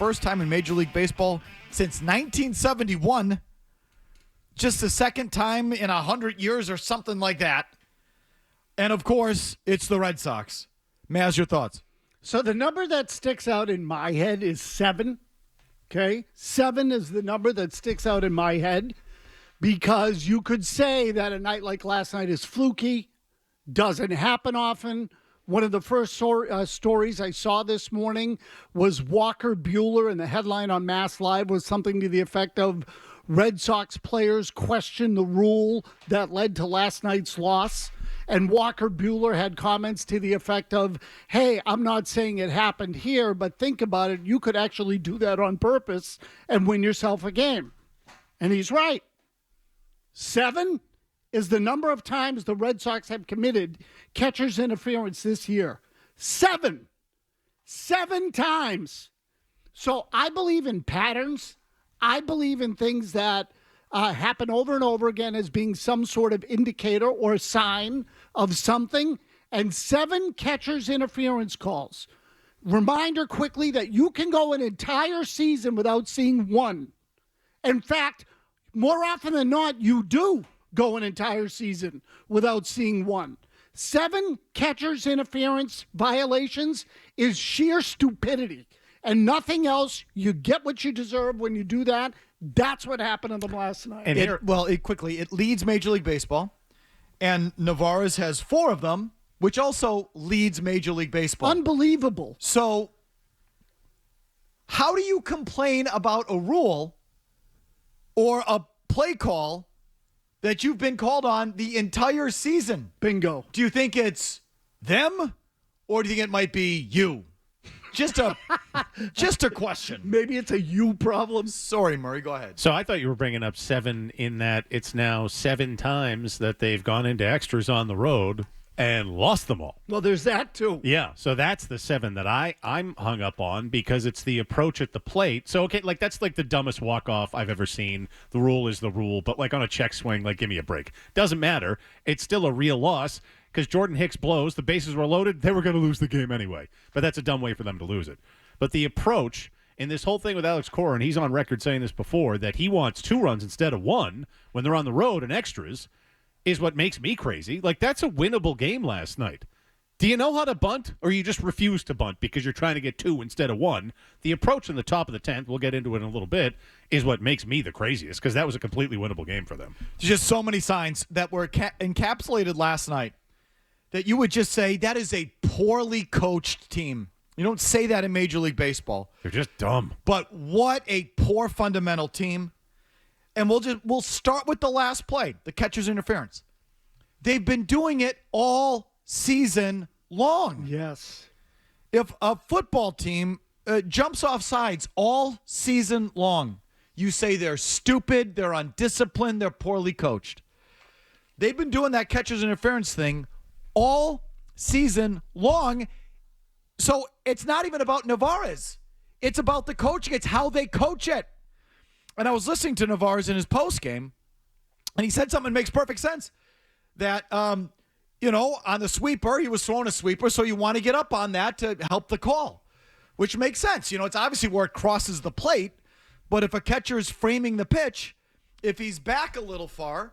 first time in Major League Baseball since 1971. Just the second time in 100 years or something like that. And, of course, it's the Red Sox. Mazz, your thoughts? So the number that sticks out in my head is 7. Okay? 7 is the number that sticks out in my head because you could say that a night like last night is fluky, doesn't happen often. One of the first stories I saw this morning was Walker Buehler, and the headline on Mass Live was something to the effect of Red Sox players question the rule that led to last night's loss. And Walker Buehler had comments to the effect of, hey, I'm not saying it happened here, but think about it. You could actually do that on purpose and win yourself a game. And he's right. 7 is the number of times the Red Sox have committed catcher's interference this year. 7. 7 times. So I believe in patterns. I believe in things that happen over and over again as being some sort of indicator or sign of something. And 7 catcher's interference calls. Reminder quickly that you can go an entire season without seeing one. In fact, more often than not, you do go an entire season without seeing one. 7 catcher's interference violations is sheer stupidity and nothing else. You get what you deserve when you do that. That's what happened to them last night. And it leads Major League Baseball, and Navarez has 4 of them, which also leads Major League Baseball. Unbelievable. So how do you complain about a rule or a play call that you've been called on the entire season? Bingo. Do you think it's them, or do you think it might be you? Just a question. Maybe it's a you problem. Sorry, Murray, go ahead. So I thought you were bringing up 7 in that it's now 7 times that they've gone into extras on the road and lost them all. Well, there's that too. Yeah, so that's the 7 that I'm hung up on because it's the approach at the plate. So, okay, like that's like the dumbest walk-off I've ever seen. The rule is the rule, but like on a check swing, like give me a break. Doesn't matter. It's still a real loss because Jordan Hicks blows, the bases were loaded, they were going to lose the game anyway. But that's a dumb way for them to lose it. But the approach in this whole thing with Alex Cora, and he's on record saying this before, that he wants 2 runs instead of 1 when they're on the road and extras, is what makes me crazy. Like, that's a winnable game last night. Do you know how to bunt, or you just refuse to bunt because you're trying to get 2 instead of 1? The approach in the top of the 10th, we'll get into it in a little bit, is what makes me the craziest because that was a completely winnable game for them. There's just so many signs that were encapsulated last night that you would just say that is a poorly coached team. You don't say that in Major League Baseball. They're just dumb. But what a poor fundamental team. And we'll start with the last play, the catcher's interference. They've been doing it all season long. Yes. If a football team jumps off sides all season long, you say they're stupid, they're undisciplined, they're poorly coached. They've been doing that catcher's interference thing all season long. So it's not even about Navarez. It's about the coaching. It's how they coach it. And I was listening to Navarez in his postgame, and he said something that makes perfect sense. That, on the sweeper, he was throwing a sweeper, so you want to get up on that to help the call, which makes sense. It's obviously where it crosses the plate, but if a catcher is framing the pitch, if he's back a little far,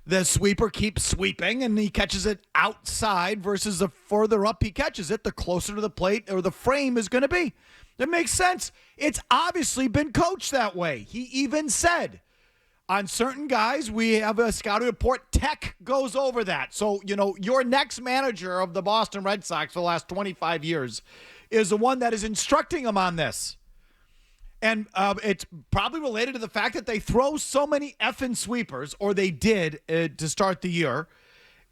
the sweeper keeps sweeping, and he catches it outside versus the further up he catches it, the closer to the plate or the frame is going to be. That makes sense. It's obviously been coached that way. He even said, on certain guys, we have a scouting report. Tech goes over that. So, your next manager of the Boston Red Sox for the last 25 years is the one that is instructing them on this. And it's probably related to the fact that they throw so many effing sweepers, or they did to start the year.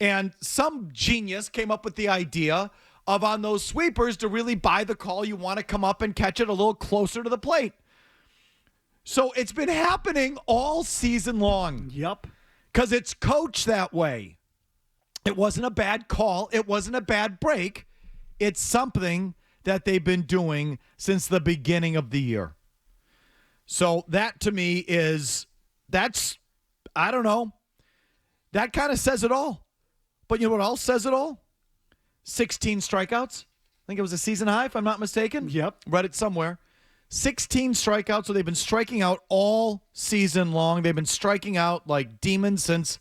And some genius came up with the idea of, on those sweepers, to really buy the call, you want to come up and catch it a little closer to the plate. So it's been happening all season long. Yep. Because it's coached that way. It wasn't a bad call. It wasn't a bad break. It's something that they've been doing since the beginning of the year. So that, to me, I don't know. That kind of says it all. But you know what else says it all? 16 strikeouts. I think it was a season high, if I'm not mistaken. Yep. Read it somewhere. 16 strikeouts, so they've been striking out all season long. They've been striking out like demons since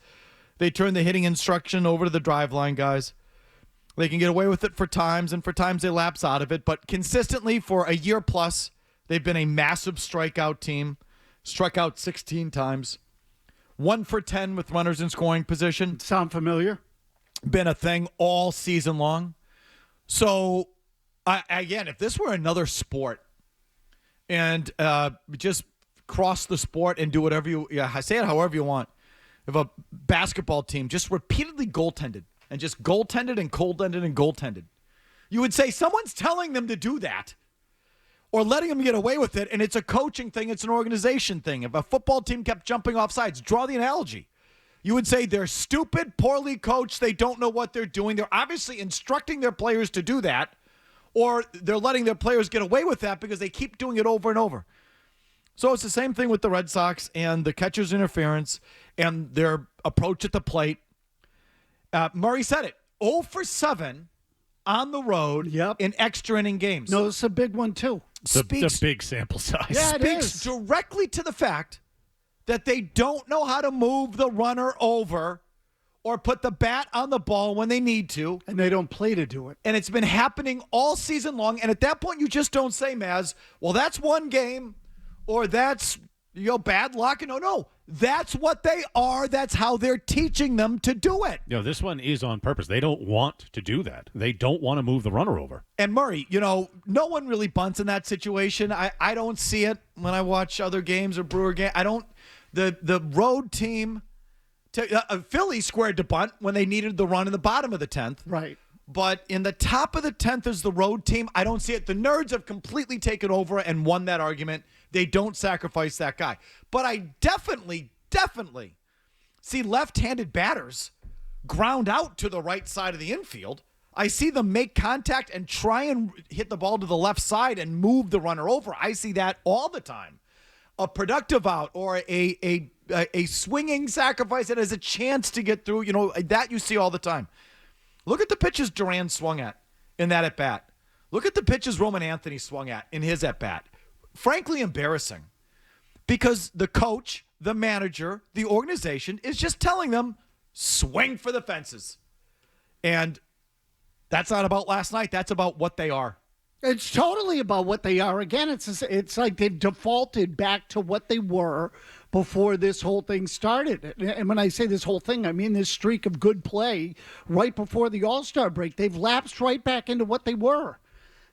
they turned the hitting instruction over to the drive line guys. They can get away with it for times, and for times they lapse out of it. But consistently for a year plus, they've been a massive strikeout team. Struck out 16 times. 1 for 10 with runners in scoring position. Sound familiar? Been a thing all season long. So, again, if this were another sport, and just cross the sport and do whatever you say it however you want. If a basketball team just repeatedly goaltended and just goaltended and goaltended and goaltended, you would say someone's telling them to do that or letting them get away with it, and it's a coaching thing, it's an organization thing. If a football team kept jumping off sides, draw the analogy. You would say they're stupid, poorly coached, they don't know what they're doing. They're obviously instructing their players to do that, or they're letting their players get away with that because they keep doing it over and over. So it's the same thing with the Red Sox and the catcher's interference and their approach at the plate. Murray said it, 0 for 7 on the road in extra inning games. No, it's a big one, too. The big sample size. Yeah, it Speaks is. directly to the fact that they don't know how to move the runner over or put the bat on the ball when they need to. And they don't play to do it. And it's been happening all season long. And at that point, you just don't say, Mazz, well, that's one game or that's bad luck. No. That's what they are. That's how they're teaching them to do it. This one is on purpose. They don't want to do that. They don't want to move the runner over. And Murray, no one really bunts in that situation. I don't see it when I watch other games or Brewer games. I don't. The road team, Philly squared to bunt when they needed the run in the bottom of the 10th. Right. But in the top of the 10th is the road team. I don't see it. The Nerds have completely taken over and won that argument. They don't sacrifice that guy. But I definitely see left-handed batters ground out to the right side of the infield. I see them make contact and try and hit the ball to the left side and move the runner over. I see that all the time. A productive out or a swinging sacrifice that has a chance to get through, that you see all the time. Look at the pitches Duran swung at in that at-bat. Look at the pitches Roman Anthony swung at in his at-bat. Frankly embarrassing because the coach, the manager, the organization is just telling them, swing for the fences. And that's not about last night. That's about what they are. It's totally about what they are. Again, it's like they defaulted back to what they were before this whole thing started. And when I say this whole thing, I mean this streak of good play right before the All-Star break. They've lapsed right back into what they were.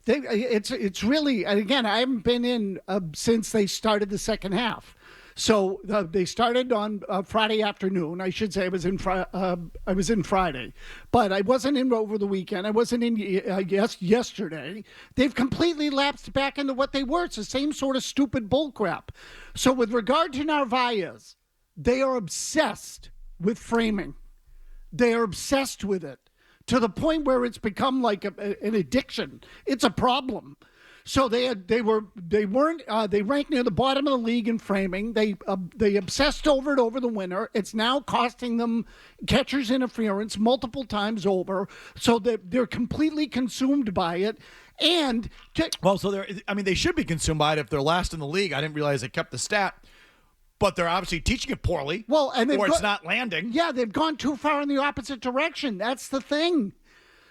It's really, and again, I haven't been in since they started the second half. So they started on Friday afternoon. I should say I was in Friday, but I wasn't in over the weekend. I wasn't in yesterday. They've completely lapsed back into what they were. It's the same sort of stupid bullcrap. So with regard to Narvaez, they are obsessed with framing. They are obsessed with it to the point where it's become like an addiction. It's a problem. So they ranked near the bottom of the league in framing. They obsessed over it over the winter. It's now costing them catcher's interference multiple times over. So they're completely consumed by it. And they should be consumed by it if they're last in the league. I didn't realize they kept the stat. But they're obviously teaching it poorly. Well, and it's not landing. Yeah, they've gone too far in the opposite direction. That's the thing.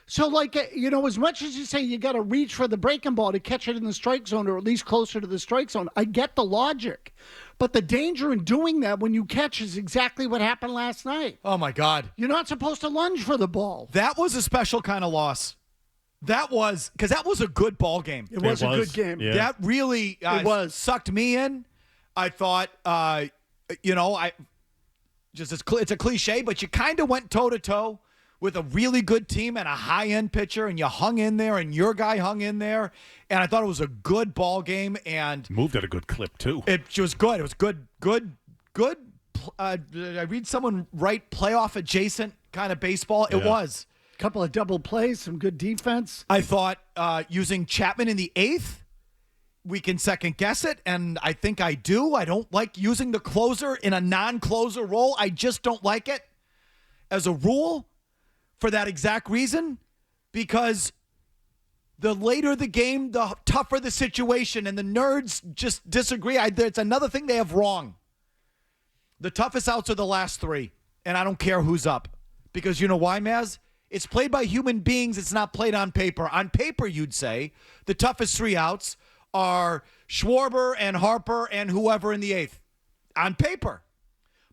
So, as much as you say you got to reach for the breaking ball to catch it in the strike zone or at least closer to the strike zone, I get the logic. But the danger in doing that when you catch is exactly what happened last night. Oh, my God. You're not supposed to lunge for the ball. That was a special kind of loss. That was a good ball game. It was a good game. Yeah. That really sucked me in. I thought, it's a cliche, but you kind of went toe-to-toe with a really good team and a high-end pitcher, and you hung in there, and your guy hung in there, and I thought it was a good ball game. And moved at a good clip, too. It was good. It was good. I read someone write playoff-adjacent kind of baseball. Yeah. It was. A couple of double plays, some good defense. I thought using Chapman in the 8th, we can second guess it, and I think I do. I don't like using the closer in a non-closer role. I just don't like it as a rule for that exact reason, because the later the game, the tougher the situation, and the nerds just disagree. It's another thing they have wrong. The toughest outs are the last 3, and I don't care who's up. Because you know why, Maz? It's played by human beings. It's not played on paper. On paper, you'd say the toughest 3 outs are Schwarber and Harper and whoever in the 8th. On paper.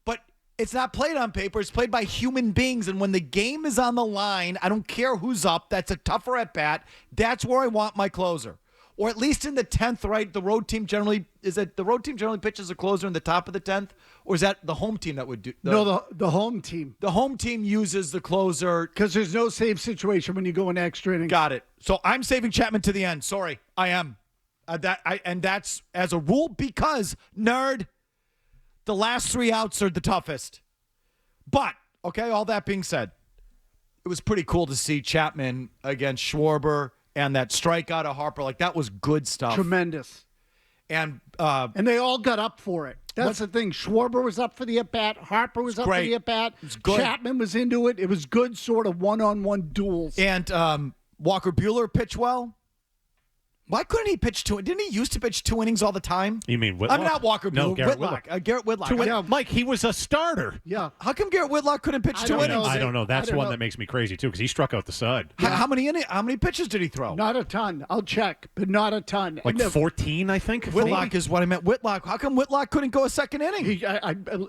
But it's not played on paper. It's played by human beings. And when the game is on the line, I don't care who's up. That's a tougher at bat. That's where I want my closer. Or at least in the 10th, right? The road team generally pitches a closer in the top of the 10th? Or is that the home team that would do? The home team. The home team uses the closer. Because there's no save situation when you go in extra innings. Got it. So I'm saving Chapman to the end. Sorry, I am. And that's as a rule because, nerd, the last 3 outs are the toughest. But, okay, all that being said, it was pretty cool to see Chapman against Schwarber and that strikeout of Harper. Like, that was good stuff. Tremendous. And they all got up for it. That's the thing. Schwarber was up for the at-bat. Harper was up for the at-bat. Chapman was into it. It was good sort of one-on-one duels. And Walker Buehler pitched well. Why couldn't he pitch 2? Didn't he used to pitch 2 innings all the time? You mean Whitlock? I'm not Walker Buehler. No, Garrett Whitlock. Whitlock. Garrett Whitlock. Mike, he was a starter. Yeah. How come Garrett Whitlock couldn't pitch 2 innings? I don't know. That's I don't one know. that makes me crazy, too, because he struck out the side. How many pitches did he throw? Not a ton. I'll check, but not a ton. Like 14, I think? Whitlock is what I meant. Whitlock. How come Whitlock couldn't go a second inning?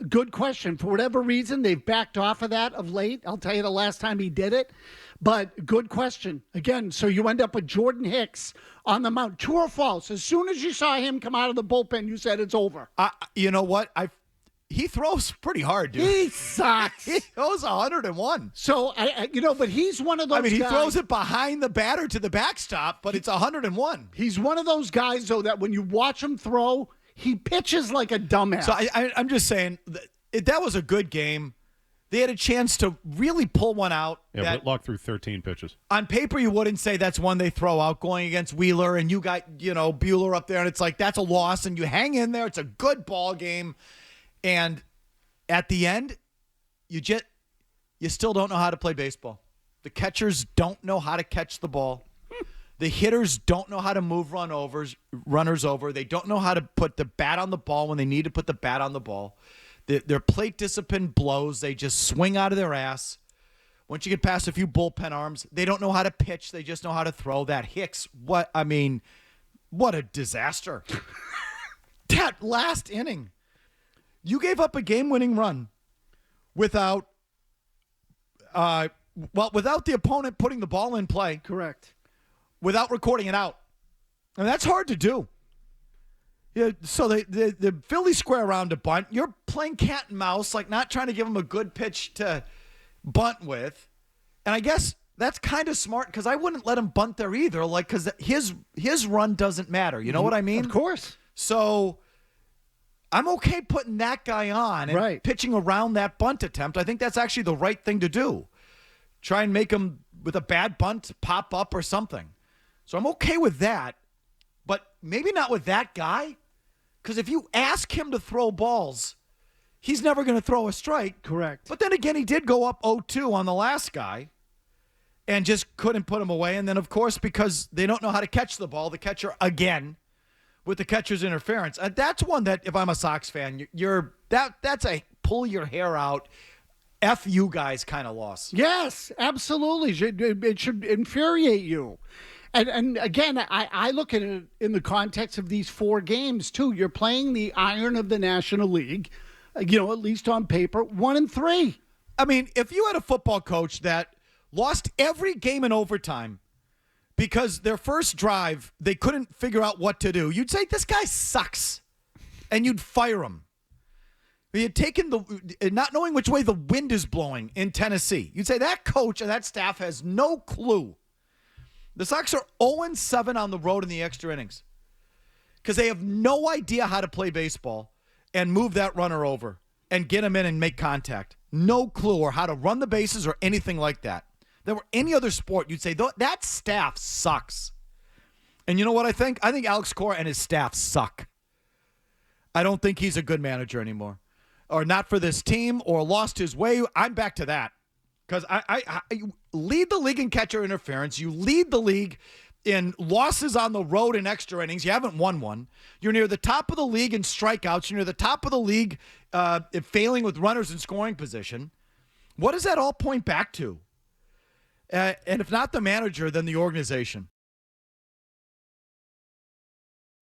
Good question. For whatever reason, they've backed off of that of late. I'll tell you the last time he did it. But good question. Again, so you end up with Jordan Hicks on the mound. True or false? As soon as you saw him come out of the bullpen, you said it's over. You know what? He throws pretty hard, dude. He sucks. He throws 101. So, but he's one of those guys. He throws it behind the batter to the backstop, but it's 101. He's one of those guys, though, that when you watch him throw, he pitches like a dumbass. So I'm just saying, that was a good game. They had a chance to really pull one out. Yeah, Whitlock threw 13 pitches. On paper, you wouldn't say that's one they throw out going against Wheeler, and you got, Buehler up there, and it's like, that's a loss, and you hang in there. It's a good ball game. And at the end, you still don't know how to play baseball. The catchers don't know how to catch the ball. The hitters don't know how to move runners over. They don't know how to put the bat on the ball when they need to put the bat on the ball. Their plate discipline blows. They just swing out of their ass. Once you get past a few bullpen arms, they don't know how to pitch. They just know how to throw. That Hicks, what a disaster. That last inning, you gave up a game-winning run without the opponent putting the ball in play. Correct. Without recording it out. And that's hard to do. Yeah, so the Phillies square around to bunt. You're playing cat and mouse, like not trying to give them a good pitch to bunt with. And I guess that's kind of smart because I wouldn't let him bunt there either, like because his run doesn't matter. You know what I mean? Of course. So I'm okay putting that guy on and pitching around that bunt attempt. I think that's actually the right thing to do. Try and make him with a bad bunt pop up or something. So I'm okay with that, but maybe not with that guy. Because if you ask him to throw balls, he's never going to throw a strike. Correct. But then again, he did go up 0-2 on the last guy and just couldn't put him away. And then, of course, because they don't know how to catch the ball, the catcher again with the catcher's interference. That's one that, if I'm a Sox fan, that's a pull your hair out, F you guys kind of loss. Yes, absolutely. It should infuriate you. And again, I look at it in the context of these 4 games, too. You're playing the iron of the National League, at least on paper, 1-3. I mean, if you had a football coach that lost every game in overtime because their first drive, they couldn't figure out what to do, you'd say, this guy sucks, and you'd fire him. He had taken not knowing which way the wind is blowing in Tennessee. You'd say that coach and that staff has no clue. The Sox are 0-7 on the road in the extra innings because they have no idea how to play baseball and move that runner over and get him in and make contact. No clue or how to run the bases or anything like that. If there were any other sport, you'd say that staff sucks. And you know what I think? I think Alex Cora and his staff suck. I don't think he's a good manager anymore. Or not for this team or lost his way. I'm back to that. Because I lead the league in catcher interference. You lead the league in losses on the road in extra innings. You haven't won one. You're near the top of the league in strikeouts. You're near the top of the league failing with runners in scoring position. What does that all point back to? And if not the manager, then the organization.